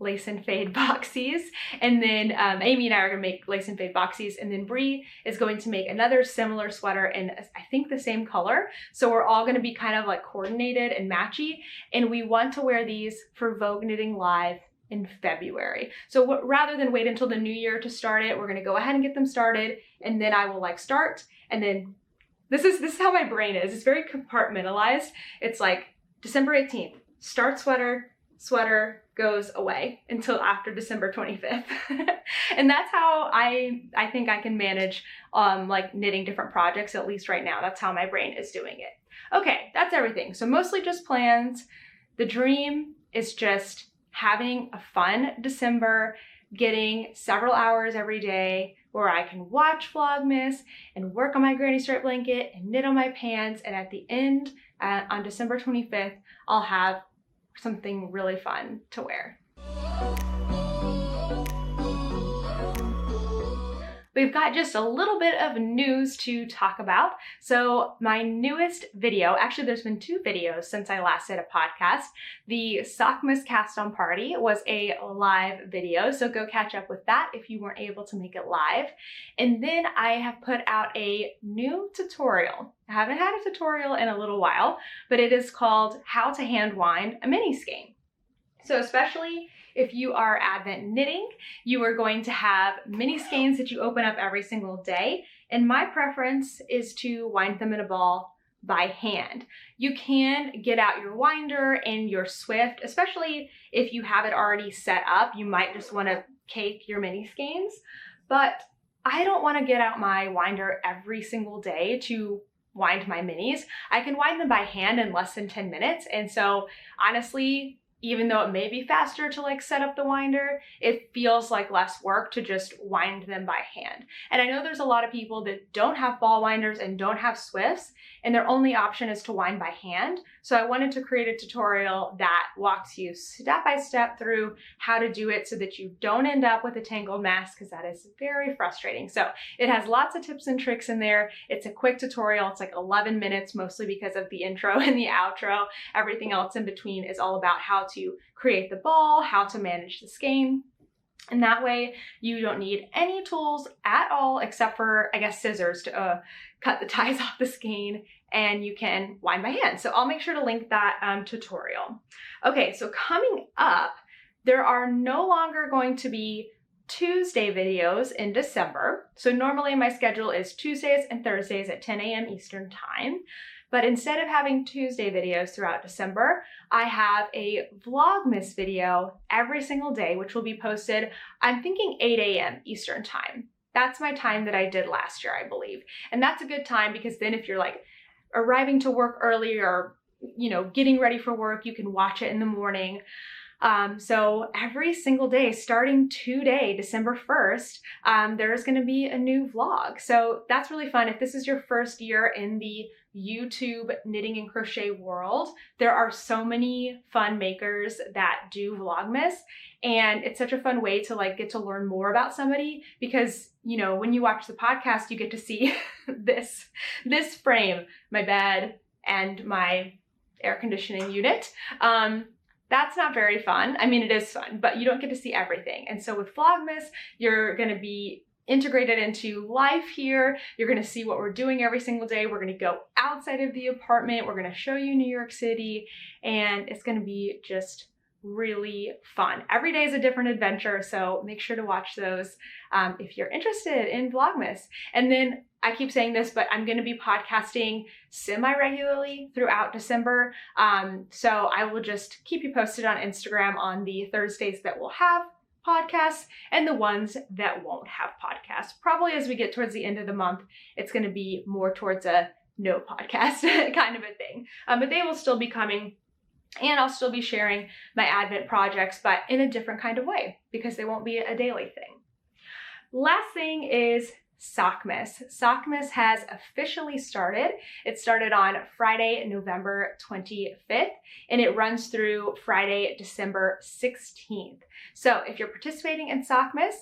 lace and fade boxies. And then Amy and I are gonna make lace and fade boxies. And then Bree is going to make another similar sweater in, I think, the same color. So we're all gonna be kind of like coordinated and matchy. And we want to wear these for Vogue Knitting Live in February. So rather than wait until the new year to start it, we're gonna go ahead and get them started. And then I will like start. And then this is how my brain is. It's very compartmentalized. It's like December 18th, start sweater, sweater goes away until after December 25th. And that's how I think I can manage like knitting different projects, at least right now. That's how my brain is doing it. Okay, that's everything. So mostly just plans. The dream is just having a fun December, getting several hours every day where I can watch Vlogmas and work on my granny strip blanket and knit on my pants. And at the end, on December 25th, I'll have something really fun to wear. We've got just a little bit of news to talk about. So my newest video, actually there's been 2 videos since I last did a podcast. The Sockmas cast on party was a live video, so go catch up with that if you weren't able to make it live. And then I have put out a new tutorial. I haven't had a tutorial in a little while, but it is called How to Hand Wind a Mini Skein. So especially if you are Advent knitting, you are going to have mini skeins that you open up every single day. And my preference is to wind them in a ball by hand. You can get out your winder and your Swift, especially if you have it already set up. You might just want to cake your mini skeins, but I don't want to get out my winder every single day to wind my minis. I can wind them by hand in less than 10 minutes. And so honestly, even though it may be faster to like set up the winder, it feels like less work to just wind them by hand. And I know there's a lot of people that don't have ball winders and don't have Swifts, and their only option is to wind by hand. So I wanted to create a tutorial that walks you step by step through how to do it so that you don't end up with a tangled mess, because that is very frustrating. So it has lots of tips and tricks in there. It's a quick tutorial. It's like 11 minutes, mostly because of the intro and the outro. Everything else in between is all about how to create the ball, how to manage the skein. And that way you don't need any tools at all except for, I guess, scissors to cut the ties off the skein, and you can wind by hand. So I'll make sure to link that tutorial. Okay, so coming up, there are no longer going to be Tuesday videos in December. So normally my schedule is Tuesdays and Thursdays at 10 a.m. Eastern time. But instead of having Tuesday videos throughout December, I have a Vlogmas video every single day, which will be posted, I'm thinking 8 a.m. Eastern time. That's my time that I did last year, I believe. And that's a good time because then if you're like arriving to work early or, you know, getting ready for work, you can watch it in the morning. So every single day, starting today, December 1st, there's going to be a new vlog. So that's really fun. If this is your first year in the YouTube knitting and crochet world, there are so many fun makers that do Vlogmas, and it's such a fun way to like get to learn more about somebody, because you know, when you watch the podcast, you get to see this frame, my bed and my air conditioning unit. That's not very fun. I mean, it is fun, but you don't get to see everything. And so with Vlogmas, you're going to be integrated into life here. You're going to see what we're doing every single day. We're going to go outside of the apartment. We're going to show you New York City, and it's going to be just really fun. Every day is a different adventure, so make sure to watch those if you're interested in Vlogmas. And then I keep saying this, but I'm going to be podcasting semi-regularly throughout December. So I will just keep you posted on Instagram on the Thursdays that will have podcasts and the ones that won't have podcasts. Probably as we get towards the end of the month, it's going to be more towards a no podcast kind of a thing. But they will still be coming, and I'll still be sharing my Advent projects, but in a different kind of way because they won't be a daily thing. Last thing is Sockmas. Sockmas has officially started. It started on Friday, November 25th, and it runs through Friday, December 16th. So if you're participating in Sockmas,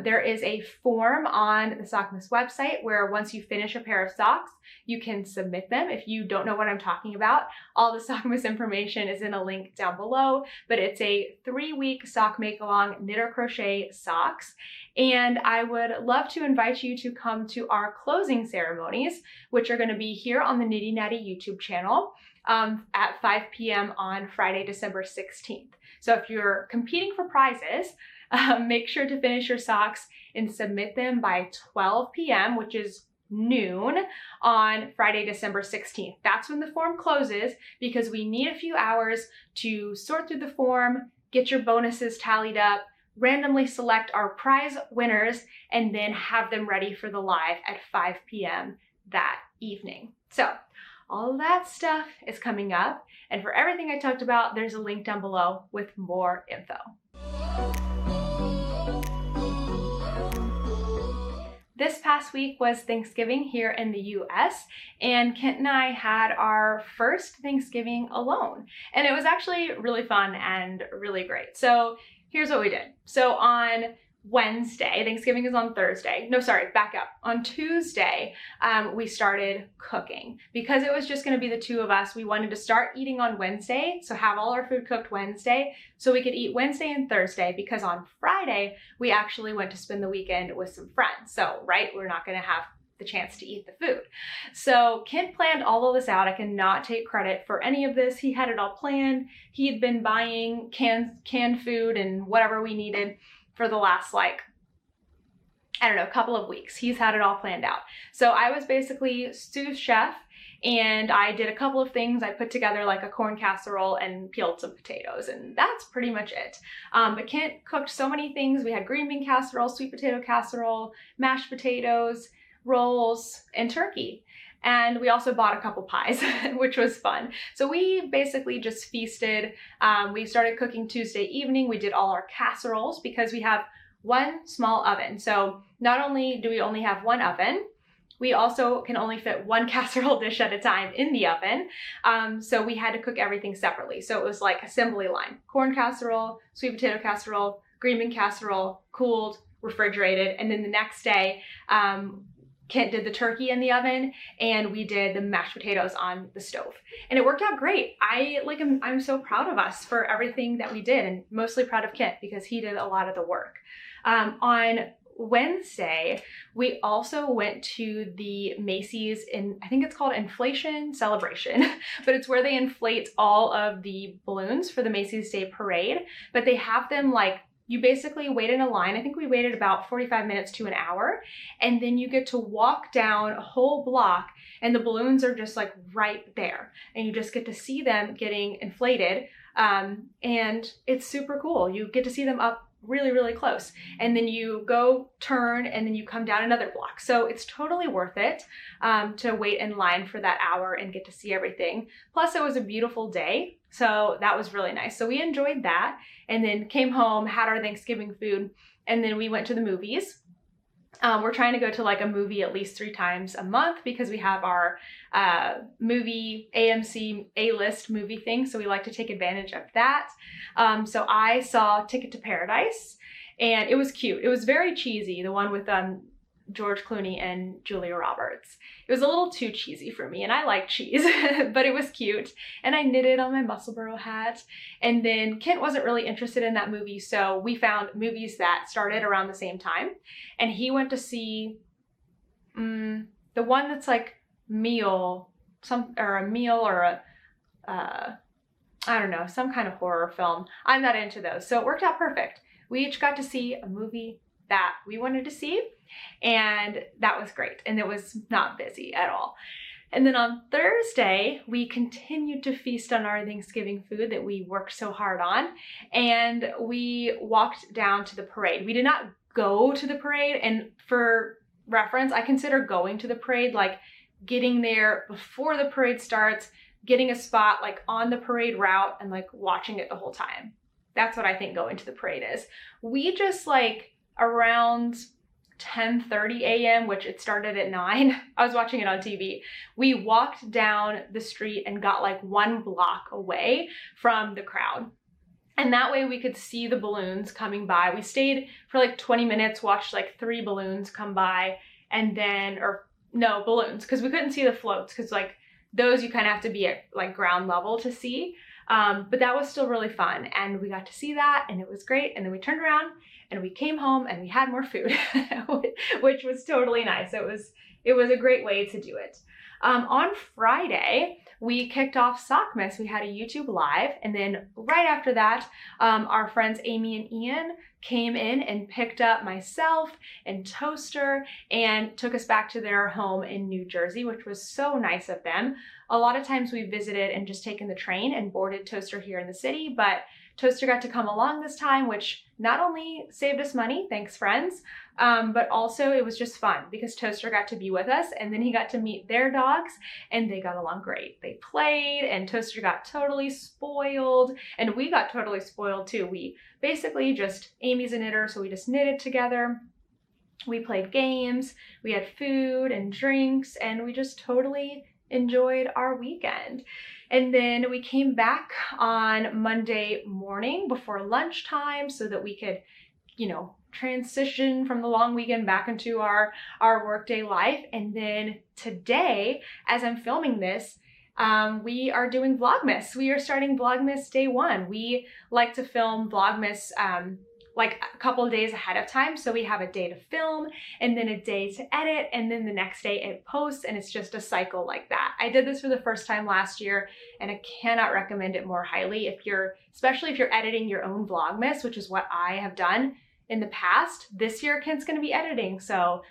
there is a form on the Sockmas website where once you finish a pair of socks, you can submit them. If you don't know what I'm talking about, all the Sockmas information is in a link down below, but it's a 3-week sock make-along knit or crochet socks. And I would love to invite you to come to our closing ceremonies, which are going to be here on the Knitty Natty YouTube channel at 5 p.m. on Friday, December 16th. So if you're competing for prizes, make sure to finish your socks and submit them by 12 p.m., which is noon on Friday, December 16th. That's when the form closes because we need a few hours to sort through the form, get your bonuses tallied up, randomly select our prize winners, and then have them ready for the live at 5 p.m. that evening. So all of that stuff is coming up. And for everything I talked about, there's a link down below with more info. This past week was Thanksgiving here in the US, and Kent and I had our first Thanksgiving alone. And it was actually really fun and really great. So here's what we did. So on Wednesday, Thanksgiving is on Thursday. No, sorry, back up. On Tuesday, we started cooking. Because it was just gonna be the two of us, we wanted to start eating on Wednesday, so have all our food cooked Wednesday, so we could eat Wednesday and Thursday, because on Friday, we actually went to spend the weekend with some friends. So, right, we're not gonna have the chance to eat the food. So Kent planned all of this out. I cannot take credit for any of this. He had it all planned. He had been buying canned food and whatever we needed for the last, like, I don't know, couple of weeks. He's had it all planned out. So I was basically sous chef, and I did a couple of things. I put together like a corn casserole and peeled some potatoes, and that's pretty much it. But Kent cooked so many things. We had green bean casserole, sweet potato casserole, mashed potatoes, rolls, and turkey. And we also bought a couple pies, which was fun. So we basically just feasted. We started cooking Tuesday evening. We did all our casseroles because we have one small oven. So not only do we only have one oven, we also can only fit one casserole dish at a time in the oven. So we had to cook everything separately. So it was like assembly line: corn casserole, sweet potato casserole, green bean casserole, cooled, refrigerated. And then the next day, Kent did the turkey in the oven, and we did the mashed potatoes on the stove, and it worked out great. I'm so proud of us for everything that we did, and mostly proud of Kent because he did a lot of the work. On Wednesday, we also went to the Macy's I think it's called Inflation Celebration, but it's where they inflate all of the balloons for the Macy's Day Parade, but they have them like, you basically wait in a line. I think we waited about 45 minutes to an hour, and then you get to walk down a whole block, and the balloons are just like right there, and you just get to see them getting inflated, and it's super cool. You get to see them up really, really close, and then you go turn, and then you come down another block. So it's totally worth it to wait in line for that hour and get to see everything. Plus, it was a beautiful day, so that was really nice. So we enjoyed that, and then came home, had our Thanksgiving food, and then we went to the movies. We're trying to go to like a movie at least 3 times a month because we have our movie AMC A-list movie thing, so we like to take advantage of that. So I saw Ticket to Paradise, and it was cute. It was very cheesy, the one with George Clooney and Julia Roberts. It was a little too cheesy for me, and I like cheese, but it was cute. And I knitted on my Musselboro hat. And then Kent wasn't really interested in that movie, so we found movies that started around the same time. And he went to see the one that's like I don't know, some kind of horror film. I'm not into those, so it worked out perfect. We each got to see a movie that we wanted to see, and that was great, and it was not busy at all. And then on Thursday, we continued to feast on our Thanksgiving food that we worked so hard on, and we walked down to the parade. We did not go to the parade, and for reference, I consider going to the parade like getting there before the parade starts, getting a spot like on the parade route, and like watching it the whole time. That's what I think going to the parade is. We just like around 10:30 a.m., which it started at 9. I was watching it on TV. We walked down the street and got like 1 block away from the crowd. And that way we could see the balloons coming by. We stayed for like 20 minutes, watched like 3 balloons come by, and then, or no, balloons, because we couldn't see the floats, because like those you kind of have to be at like ground level to see. But that was still really fun, and we got to see that, and it was great. And then we turned around and we came home and we had more food, which was totally nice. It was a great way to do it. On Friday, we kicked off Sockmas. We had a YouTube live, and then right after that, our friends Amy and Ian came in and picked up myself and Toaster and took us back to their home in New Jersey, which was so nice of them. A lot of times we visited and just taken the train and boarded Toaster here in the city, but Toaster got to come along this time, which not only saved us money, thanks friends, but also it was just fun because Toaster got to be with us, and then he got to meet their dogs, and they got along great. They played, and Toaster got totally spoiled, and we got totally spoiled too. We basically just, Amy's a knitter, so we just knitted together. We played games, we had food and drinks, and we just totally enjoyed our weekend. And then we came back on Monday morning before lunchtime so that we could, you know, transition from the long weekend back into our workday life. And then today, as I'm filming this, we are doing Vlogmas. We are starting Vlogmas day 1. We like to film Vlogmas like a couple of days ahead of time. So we have a day to film, and then a day to edit, and then the next day it posts, and it's just a cycle like that. I did this for the first time last year, and I cannot recommend it more highly especially if you're editing your own Vlogmas, which is what I have done in the past. This year Kent's gonna be editing, so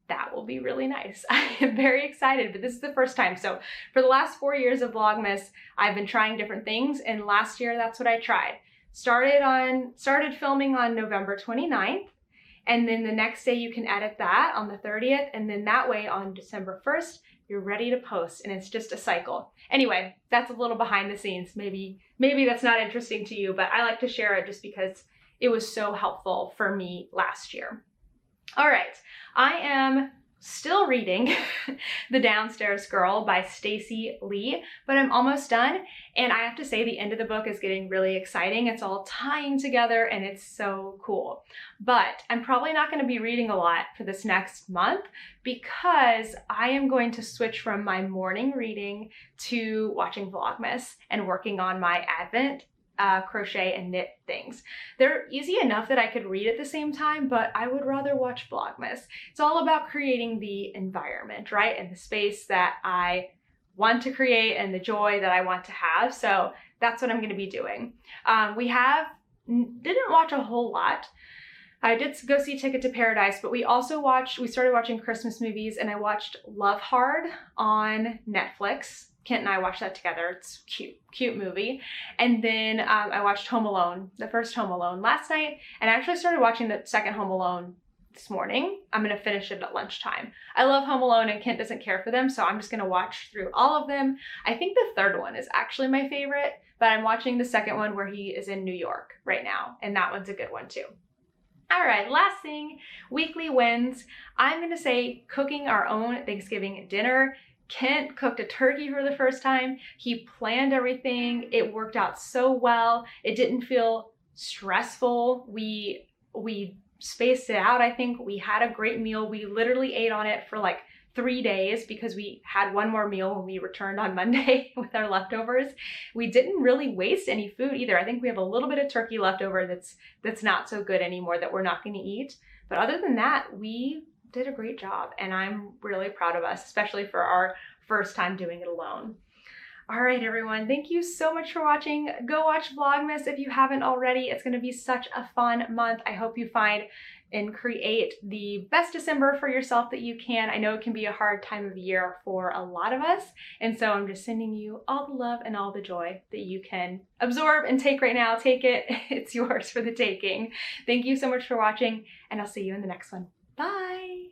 that will be really nice. I am very excited, but this is the first time. So for the last 4 years of Vlogmas, I've been trying different things, and last year that's what I tried. Started filming on November 29th, and then the next day you can edit that on the 30th, and then that way on December 1st, you're ready to post, and it's just a cycle. Anyway, that's a little behind the scenes. Maybe that's not interesting to you, but I like to share it just because it was so helpful for me last year. All right, I am still reading The Downstairs Girl by Stacey Lee, but I'm almost done, and I have to say the end of the book is getting really exciting. It's all tying together, and it's so cool. But I'm probably not going to be reading a lot for this next month because I am going to switch from my morning reading to watching Vlogmas and working on my Advent crochet and knit things. They're easy enough that I could read at the same time, but I would rather watch Vlogmas. It's all about creating the environment, right? And the space that I want to create and the joy that I want to have. So that's what I'm going to be doing. Didn't watch a whole lot. I did go see Ticket to Paradise, but we started watching Christmas movies, and I watched Love Hard on Netflix. Kent and I watched that together. It's cute movie. And then I watched Home Alone, the first Home Alone last night, and I actually started watching the second Home Alone this morning. I'm gonna finish it at lunchtime. I love Home Alone, and Kent doesn't care for them, so I'm just gonna watch through all of them. I think the third one is actually my favorite, but I'm watching the second one where he is in New York right now, and that one's a good one too. All right, last thing, weekly wins. I'm gonna say cooking our own Thanksgiving dinner. Kent cooked a turkey for the first time. He planned everything. It worked out so well. It didn't feel stressful. We spaced it out, I think. We had a great meal. We literally ate on it for like 3 days because we had one more meal when we returned on Monday with our leftovers. We didn't really waste any food either. I think we have a little bit of turkey leftover that's not so good anymore that we're not going to eat. But other than that, we did a great job, and I'm really proud of us, especially for our first time doing it alone. All right, everyone, thank you so much for watching. Go watch Vlogmas if you haven't already. It's going to be such a fun month. I hope you find and create the best December for yourself that you can. I know it can be a hard time of year for a lot of us, and so I'm just sending you all the love and all the joy that you can absorb and take right now. Take it. It's yours for the taking. Thank you so much for watching, and I'll see you in the next one. Bye.